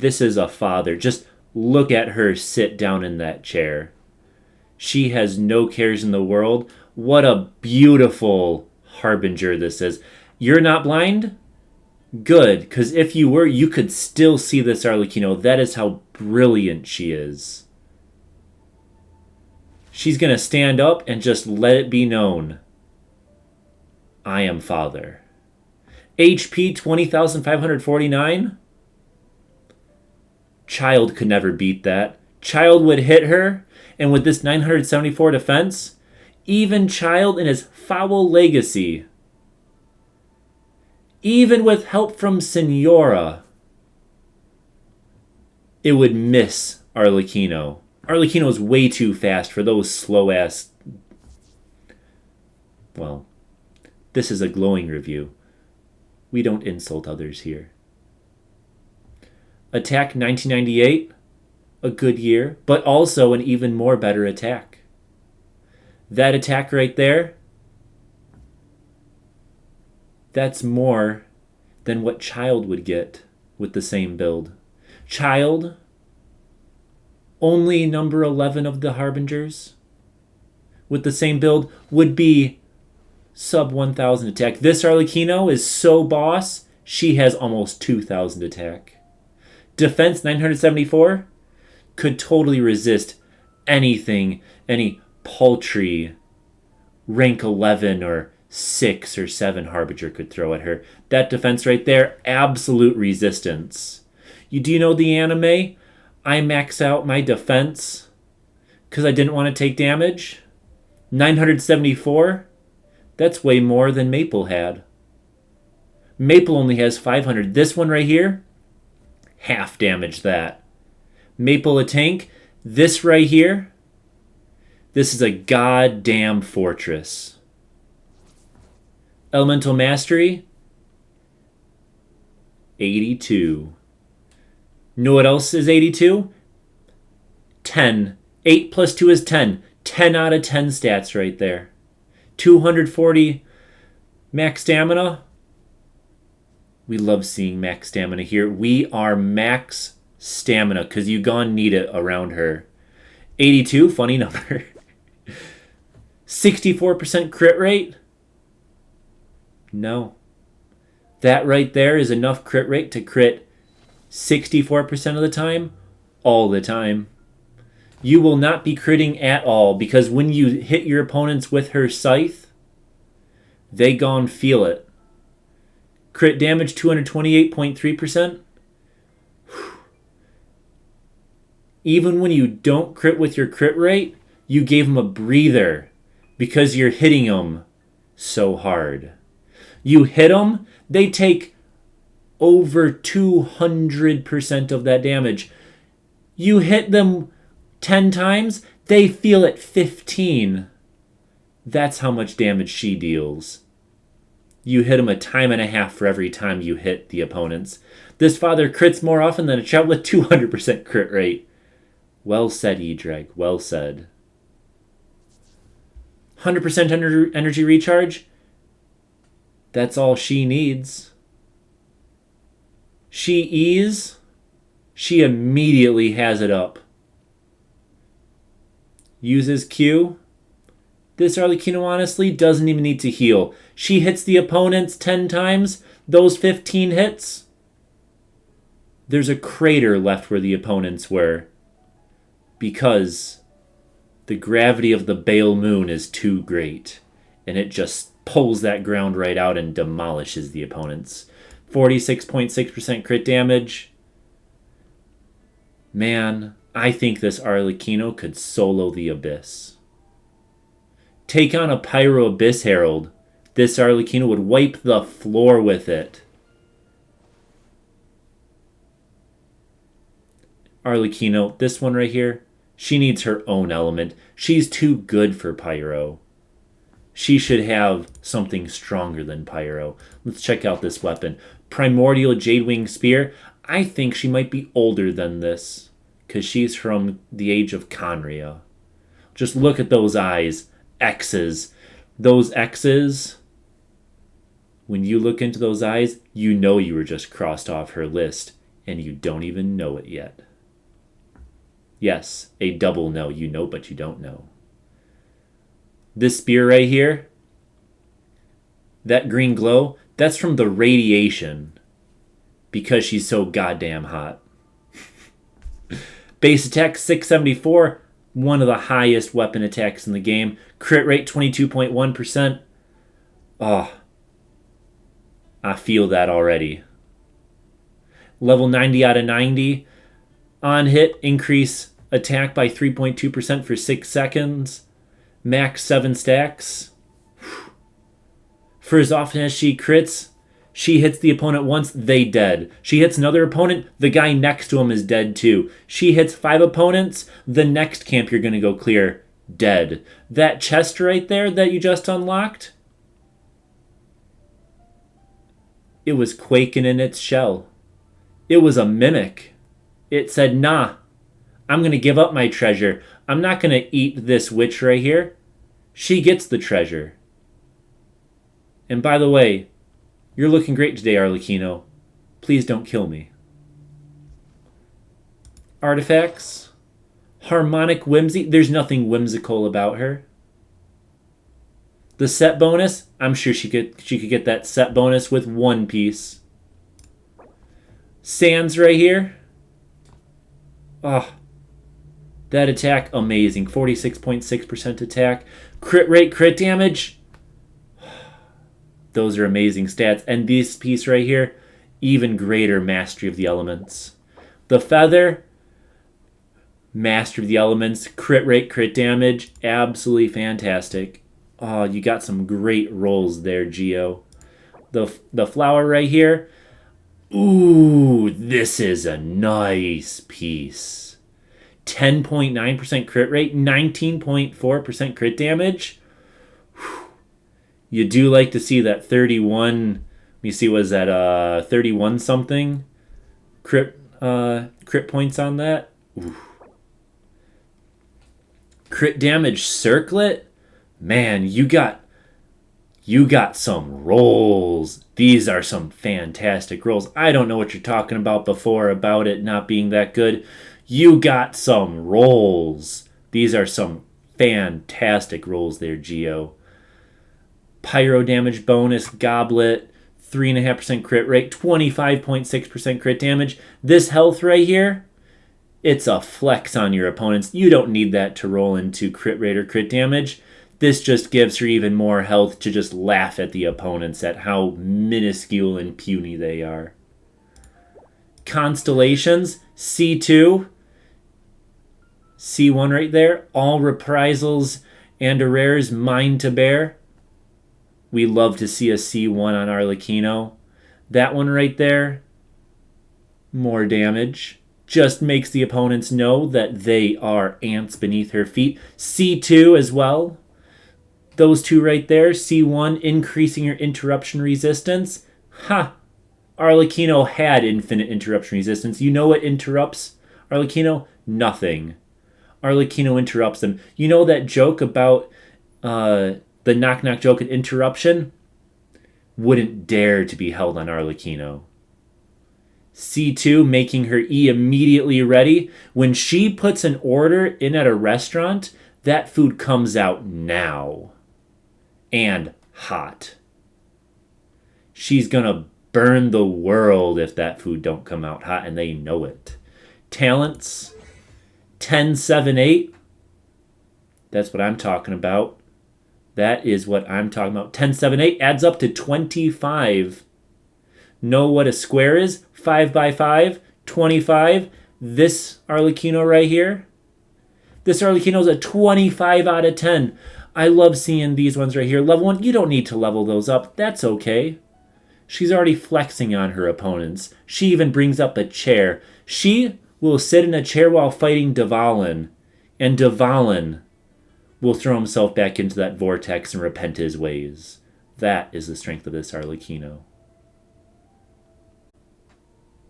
this is a father. Just look at her sit down in that chair. She has no cares in the world. What a beautiful harbinger this is. You're not blind? Good, because if you were, you could still see this Arlecchino. That is how brilliant she is. She's going to stand up and just let it be known. I am father. HP 20,549. Child could never beat that. Child would hit her, and with this 974 defense, even Child in his foul legacy, even with help from Senora, it would miss Arlecchino. Arlecchino is way too fast for those slow-ass... Well, this is a glowing review. We don't insult others here. Attack 1998, a good year, but also an even more better attack. That attack right there, that's more than what Child would get with the same build. Child, only number 11 of the Harbingers, with the same build, would be sub 1,000 attack. This Arlecchino is so boss, she has almost 2,000 attack. Defense 974 could totally resist anything, any paltry rank 11 or 6 or 7 Harbinger could throw at her. That defense right there, absolute resistance. Do you know the anime? I max out my defense because I didn't want to take damage. 974, that's way more than Maple had. Maple only has 500. This one right here, half damage that. Maple a tank. This right here, this is a goddamn fortress. Elemental Mastery, 82. Know what else is 82? 10. 8 plus 2 is 10. 10 out of 10 stats right there. 240 max stamina. We love seeing max stamina here. We are max stamina because you gonna need it around her. 82, funny number. 64% crit rate? No. That right there is enough crit rate to crit 64% of the time, all the time. You will not be critting at all because when you hit your opponents with her scythe, they gon' feel it. Crit damage 228.3%. Even when you don't crit with your crit rate, you gave them a breather because you're hitting them so hard. You hit them, they take over 200% of that damage. You hit them 10 times, they feel it 15. That's how much damage she deals. You hit them a time and a half for every time you hit the opponents. This father crits more often than a child with 200% crit rate. Well said, Edrag. Well said. 100% energy recharge. That's all she needs. She E's. She immediately has it up. Uses Q. This Arlecchino honestly doesn't even need to heal. She hits the opponents 10 times. Those 15 hits. There's a crater left where the opponents were. Because the gravity of the Bale Moon is too great. And it just pulls that ground right out and demolishes the opponents. 46.6% crit damage. Man, I think this Arlecchino could solo the Abyss. Take on a Pyro Abyss Herald. This Arlecchino would wipe the floor with it. Arlecchino, this one right here, she needs her own element. She's too good for Pyro. She should have something stronger than Pyro. Let's check out this weapon. Primordial Jadewing Spear. I think she might be older than this because she's from the age of Conria. Just look at those eyes. X's. Those X's, when you look into those eyes, you know you were just crossed off her list. and you don't even know it yet. Yes, a double no. You know, but you don't know. This spear right here, that green glow, that's from the radiation because she's so goddamn hot. Base attack 674, one of the highest weapon attacks in the game. Crit rate 22.1%. Oh, I feel that already. Level 90 out of 90. On hit, increase attack by 3.2% for 6 seconds. Max 7 stacks. For as often as she crits, she hits the opponent once, they dead. She hits another opponent, the guy next to him is dead too. She hits 5 opponents, the next camp you're going to go clear, dead. That chest right there that you just unlocked, it was quaking in its shell. It was a mimic. It said, nah, I'm going to give up my treasure. I'm not going to eat this witch right here. She gets the treasure. And by the way, you're looking great today, Arlecchino. Please don't kill me. Artifacts. Harmonic Whimsy. There's nothing whimsical about her. The set bonus. I'm sure she could get that set bonus with one piece. Sands right here. Oh, that attack, amazing. 46.6% attack. Crit rate, crit damage. Those are amazing stats. And this piece right here, even greater mastery of the elements. The feather, mastery of the elements, crit rate, crit damage, absolutely fantastic. Oh, you got some great rolls there, Geo. The flower right here, ooh, this is a nice piece. 10.9% crit rate, 19.4% crit damage. You do like to see that 31, let me see, was that 31 something crit points on that? Ooh. Crit damage circlet? Man, you got some rolls. These are some fantastic rolls. I don't know what you're talking about before about it not being that good. You got some rolls. These are some fantastic rolls there, Geo. Pyro damage bonus, goblet, 3.5% crit rate, 25.6% crit damage. This health right here, it's a flex on your opponents. You don't need that to roll into crit rate or crit damage. This just gives her even more health to just laugh at the opponents at how minuscule and puny they are. Constellations, C2, C1 right there. All reprisals and rares, mine to bear. We love to see a C1 on Arlecchino. That one right there, more damage. Just makes the opponents know that they are ants beneath her feet. C2 as well. Those two right there, C1, increasing your interruption resistance. Ha! Arlecchino had infinite interruption resistance. You know what interrupts Arlecchino? Nothing. Arlecchino interrupts them. You know that joke about the knock-knock joke and interruption? Wouldn't dare to be held on Arlecchino. C2, making her E immediately ready. When she puts an order in at a restaurant, that food comes out now. And hot. She's gonna burn the world if that food don't come out hot, and they know it. Talents, 10, 7, 8. That's what I'm talking about. That is what I'm talking about. 10, 7, 8 adds up to 25. Know what a square is? 5 by 5, 25. This Arlecchino right here, this Arlecchino is a 25 out of 10. I love seeing these ones right here. Level 1, you don't need to level those up. That's okay. She's already flexing on her opponents. She even brings up a chair. She will sit in a chair while fighting Dvalin. And Dvalin will throw himself back into that vortex and repent his ways. That is the strength of this Arlecchino.